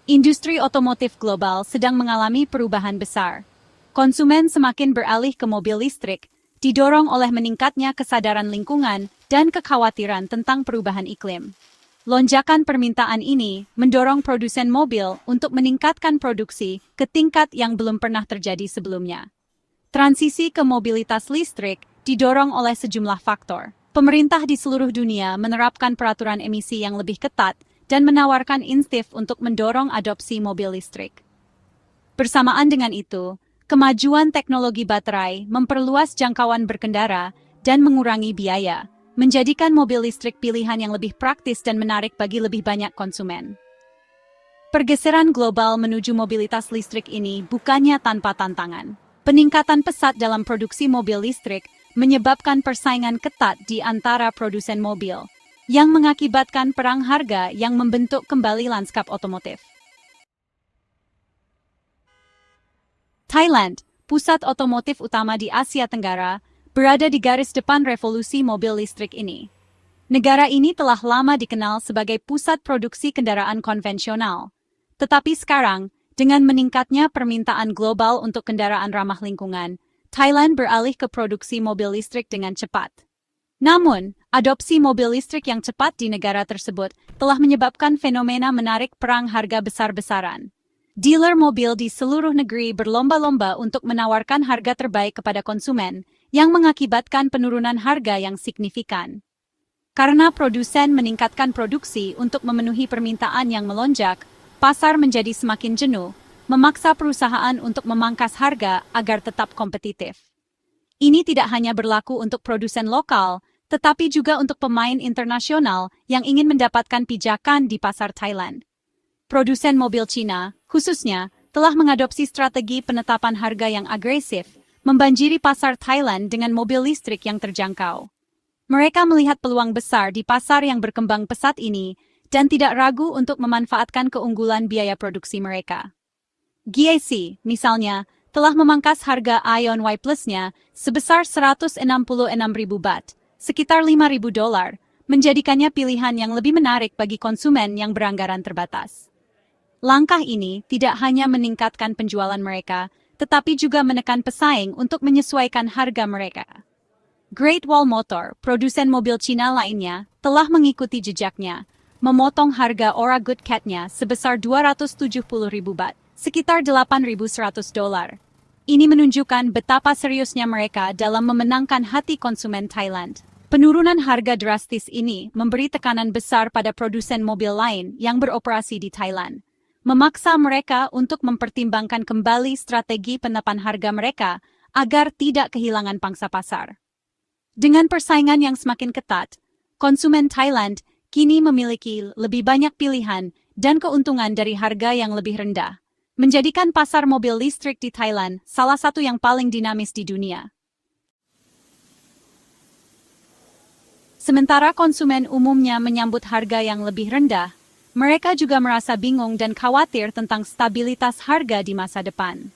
Industri otomotif global sedang mengalami perubahan besar. Konsumen semakin beralih ke mobil listrik, didorong oleh meningkatnya kesadaran lingkungan dan kekhawatiran tentang perubahan iklim. Lonjakan permintaan ini mendorong produsen mobil untuk meningkatkan produksi ke tingkat yang belum pernah terjadi sebelumnya. Transisi ke mobilitas listrik didorong oleh sejumlah faktor. Pemerintah di seluruh dunia menerapkan peraturan emisi yang lebih ketat dan menawarkan insentif untuk mendorong adopsi mobil listrik. Bersamaan dengan itu, kemajuan teknologi baterai memperluas jangkauan berkendara dan mengurangi biaya, menjadikan mobil listrik pilihan yang lebih praktis dan menarik bagi lebih banyak konsumen. Pergeseran global menuju mobilitas listrik ini bukannya tanpa tantangan. Peningkatan pesat dalam produksi mobil listrik menyebabkan persaingan ketat di antara produsen mobil, yang mengakibatkan perang harga yang membentuk kembali lanskap otomotif. Thailand, pusat otomotif utama di Asia Tenggara, berada di garis depan revolusi mobil listrik ini. Negara ini telah lama dikenal sebagai pusat produksi kendaraan konvensional. Tetapi sekarang, dengan meningkatnya permintaan global untuk kendaraan ramah lingkungan, Thailand beralih ke produksi mobil listrik dengan cepat. Namun, adopsi mobil listrik yang cepat di negara tersebut telah menyebabkan fenomena menarik perang harga besar-besaran. Dealer mobil di seluruh negeri berlomba-lomba untuk menawarkan harga terbaik kepada konsumen, yang mengakibatkan penurunan harga yang signifikan. Karena produsen meningkatkan produksi untuk memenuhi permintaan yang melonjak, pasar menjadi semakin jenuh, memaksa perusahaan untuk memangkas harga agar tetap kompetitif. Ini tidak hanya berlaku untuk produsen lokal, tetapi juga untuk pemain internasional yang ingin mendapatkan pijakan di pasar Thailand. Produsen mobil Cina, khususnya, telah mengadopsi strategi penetapan harga yang agresif, membanjiri pasar Thailand dengan mobil listrik yang terjangkau. Mereka melihat peluang besar di pasar yang berkembang pesat ini dan tidak ragu untuk memanfaatkan keunggulan biaya produksi mereka. GAC, misalnya, telah memangkas harga Ion Y Plus-nya sebesar 166.000 baht, sekitar $5.000, menjadikannya pilihan yang lebih menarik bagi konsumen yang beranggaran terbatas. Langkah ini tidak hanya meningkatkan penjualan mereka, tetapi juga menekan pesaing untuk menyesuaikan harga mereka. Great Wall Motor, produsen mobil Cina lainnya, telah mengikuti jejaknya, memotong harga Ora Good Cat-nya sebesar 270.000 baht, sekitar $8.100. Ini menunjukkan betapa seriusnya mereka dalam memenangkan hati konsumen Thailand. Penurunan harga drastis ini memberi tekanan besar pada produsen mobil lain yang beroperasi di Thailand, memaksa mereka untuk mempertimbangkan kembali strategi penetapan harga mereka agar tidak kehilangan pangsa pasar. Dengan persaingan yang semakin ketat, konsumen Thailand kini memiliki lebih banyak pilihan dan keuntungan dari harga yang lebih rendah, menjadikan pasar mobil listrik di Thailand salah satu yang paling dinamis di dunia. Sementara konsumen umumnya menyambut harga yang lebih rendah, mereka juga merasa bingung dan khawatir tentang stabilitas harga di masa depan.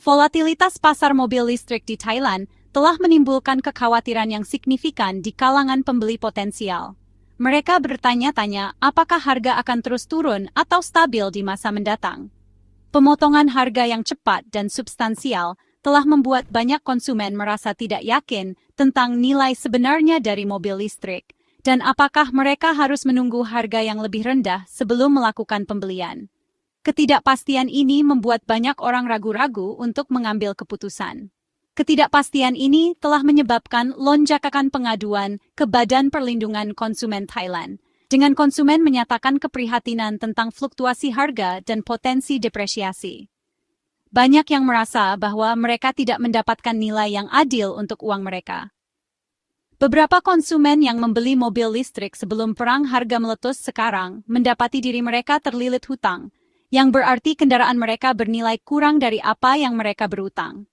Volatilitas pasar mobil listrik di Thailand telah menimbulkan kekhawatiran yang signifikan di kalangan pembeli potensial. Mereka bertanya-tanya apakah harga akan terus turun atau stabil di masa mendatang. Pemotongan harga yang cepat dan substansial telah membuat banyak konsumen merasa tidak yakin tentang nilai sebenarnya dari mobil listrik, dan apakah mereka harus menunggu harga yang lebih rendah sebelum melakukan pembelian. Ketidakpastian ini membuat banyak orang ragu-ragu untuk mengambil keputusan. Ketidakpastian ini telah menyebabkan lonjakan pengaduan ke Badan Perlindungan Konsumen Thailand, dengan konsumen menyatakan keprihatinan tentang fluktuasi harga dan potensi depresiasi. Banyak yang merasa bahwa mereka tidak mendapatkan nilai yang adil untuk uang mereka. Beberapa konsumen yang membeli mobil listrik sebelum perang harga meletus sekarang mendapati diri mereka terlilit hutang, yang berarti kendaraan mereka bernilai kurang dari apa yang mereka berutang.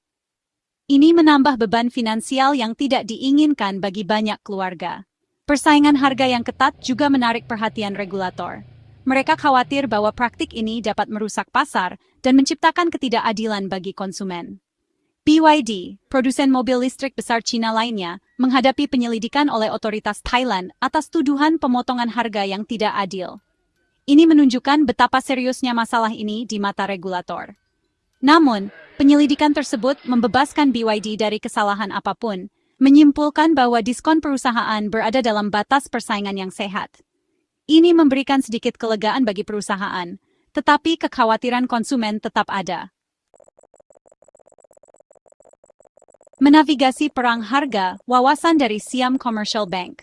Ini menambah beban finansial yang tidak diinginkan bagi banyak keluarga. Persaingan harga yang ketat juga menarik perhatian regulator. Mereka khawatir bahwa praktik ini dapat merusak pasar dan menciptakan ketidakadilan bagi konsumen. BYD, produsen mobil listrik besar Cina lainnya, menghadapi penyelidikan oleh otoritas Thailand atas tuduhan pemotongan harga yang tidak adil. Ini menunjukkan betapa seriusnya masalah ini di mata regulator. Namun, penyelidikan tersebut membebaskan BYD dari kesalahan apapun, menyimpulkan bahwa diskon perusahaan berada dalam batas persaingan yang sehat. Ini memberikan sedikit kelegaan bagi perusahaan, tetapi kekhawatiran konsumen tetap ada. Menavigasi perang harga, wawasan dari Siam Commercial Bank.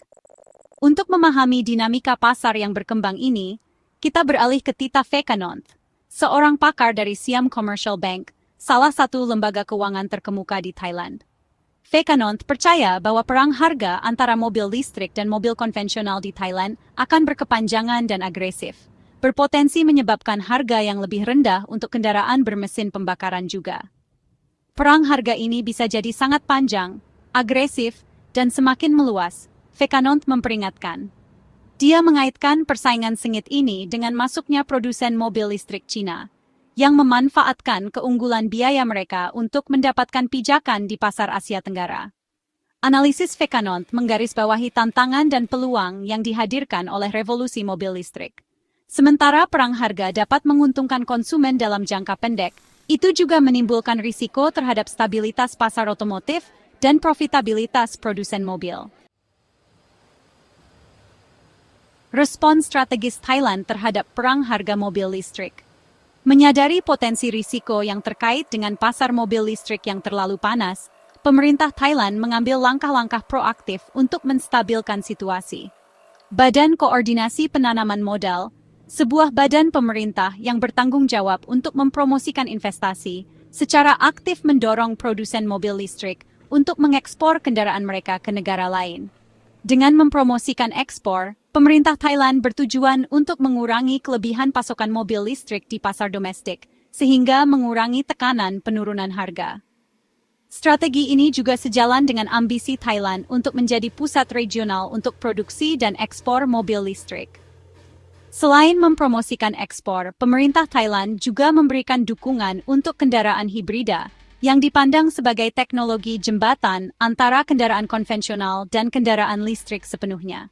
Untuk memahami dinamika pasar yang berkembang ini, kita beralih ke Tita Fekanont, seorang pakar dari Siam Commercial Bank, salah satu lembaga keuangan terkemuka di Thailand. Fekanont percaya bahwa perang harga antara mobil listrik dan mobil konvensional di Thailand akan berkepanjangan dan agresif, berpotensi menyebabkan harga yang lebih rendah untuk kendaraan bermesin pembakaran juga. Perang harga ini bisa jadi sangat panjang, agresif, dan semakin meluas, Fekanont memperingatkan. Dia mengaitkan persaingan sengit ini dengan masuknya produsen mobil listrik Cina, yang memanfaatkan keunggulan biaya mereka untuk mendapatkan pijakan di pasar Asia Tenggara. Analisis Fekanont menggarisbawahi tantangan dan peluang yang dihadirkan oleh revolusi mobil listrik. Sementara perang harga dapat menguntungkan konsumen dalam jangka pendek, itu juga menimbulkan risiko terhadap stabilitas pasar otomotif dan profitabilitas produsen mobil. Respons strategis Thailand terhadap perang harga mobil listrik. Menyadari potensi risiko yang terkait dengan pasar mobil listrik yang terlalu panas, pemerintah Thailand mengambil langkah-langkah proaktif untuk menstabilkan situasi. Badan Koordinasi Penanaman Modal, sebuah badan pemerintah yang bertanggung jawab untuk mempromosikan investasi, secara aktif mendorong produsen mobil listrik untuk mengekspor kendaraan mereka ke negara lain. Dengan mempromosikan ekspor, pemerintah Thailand bertujuan untuk mengurangi kelebihan pasokan mobil listrik di pasar domestik, sehingga mengurangi tekanan penurunan harga. Strategi ini juga sejalan dengan ambisi Thailand untuk menjadi pusat regional untuk produksi dan ekspor mobil listrik. Selain mempromosikan ekspor, pemerintah Thailand juga memberikan dukungan untuk kendaraan hibrida, yang dipandang sebagai teknologi jembatan antara kendaraan konvensional dan kendaraan listrik sepenuhnya.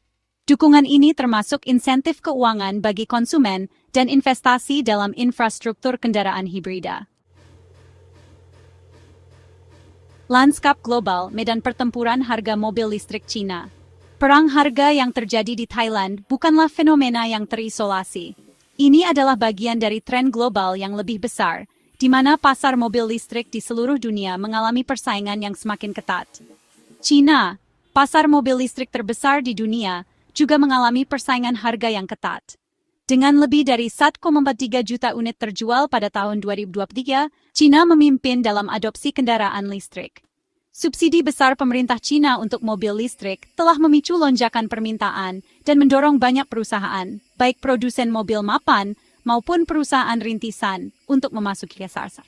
Dukungan ini termasuk insentif keuangan bagi konsumen dan investasi dalam infrastruktur kendaraan hibrida. Lanskap global, medan pertempuran harga mobil listrik Cina. Perang harga yang terjadi di Thailand bukanlah fenomena yang terisolasi. Ini adalah bagian dari tren global yang lebih besar, di mana pasar mobil listrik di seluruh dunia mengalami persaingan yang semakin ketat. Cina, pasar mobil listrik terbesar di dunia, juga mengalami persaingan harga yang ketat. Dengan lebih dari 1,3 juta unit terjual pada tahun 2023, Cina memimpin dalam adopsi kendaraan listrik. Subsidi besar pemerintah Cina untuk mobil listrik telah memicu lonjakan permintaan dan mendorong banyak perusahaan, baik produsen mobil mapan maupun perusahaan rintisan, untuk memasuki pasar.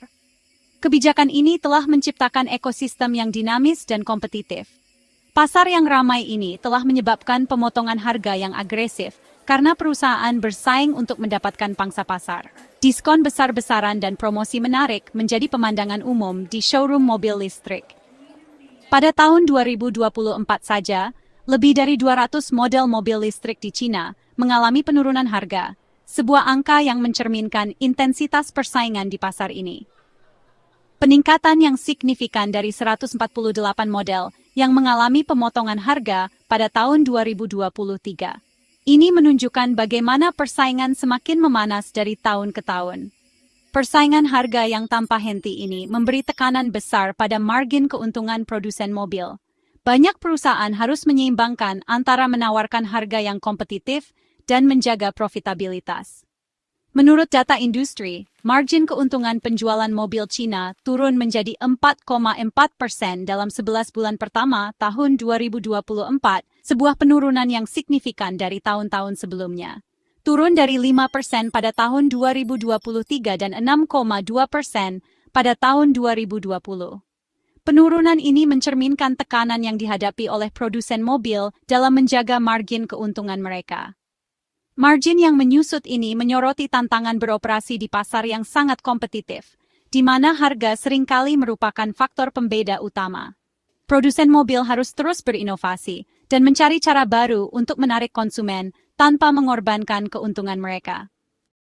Kebijakan ini telah menciptakan ekosistem yang dinamis dan kompetitif. Pasar yang ramai ini telah menyebabkan pemotongan harga yang agresif karena perusahaan bersaing untuk mendapatkan pangsa pasar. Diskon besar-besaran dan promosi menarik menjadi pemandangan umum di showroom mobil listrik. Pada tahun 2024 saja, lebih dari 200 model mobil listrik di Cina mengalami penurunan harga, sebuah angka yang mencerminkan intensitas persaingan di pasar ini. Peningkatan yang signifikan dari 148 model yang mengalami pemotongan harga pada tahun 2023. Ini menunjukkan bagaimana persaingan semakin memanas dari tahun ke tahun. Persaingan harga yang tanpa henti ini memberi tekanan besar pada margin keuntungan produsen mobil. Banyak perusahaan harus menyeimbangkan antara menawarkan harga yang kompetitif dan menjaga profitabilitas. Menurut data industri, margin keuntungan penjualan mobil Cina turun menjadi 4,4% dalam 11 bulan pertama tahun 2024, sebuah penurunan yang signifikan dari tahun-tahun sebelumnya. Turun dari 5% pada tahun 2023 dan 6,2% pada tahun 2020. Penurunan ini mencerminkan tekanan yang dihadapi oleh produsen mobil dalam menjaga margin keuntungan mereka. Margin yang menyusut ini menyoroti tantangan beroperasi di pasar yang sangat kompetitif, di mana harga seringkali merupakan faktor pembeda utama. Produsen mobil harus terus berinovasi dan mencari cara baru untuk menarik konsumen tanpa mengorbankan keuntungan mereka.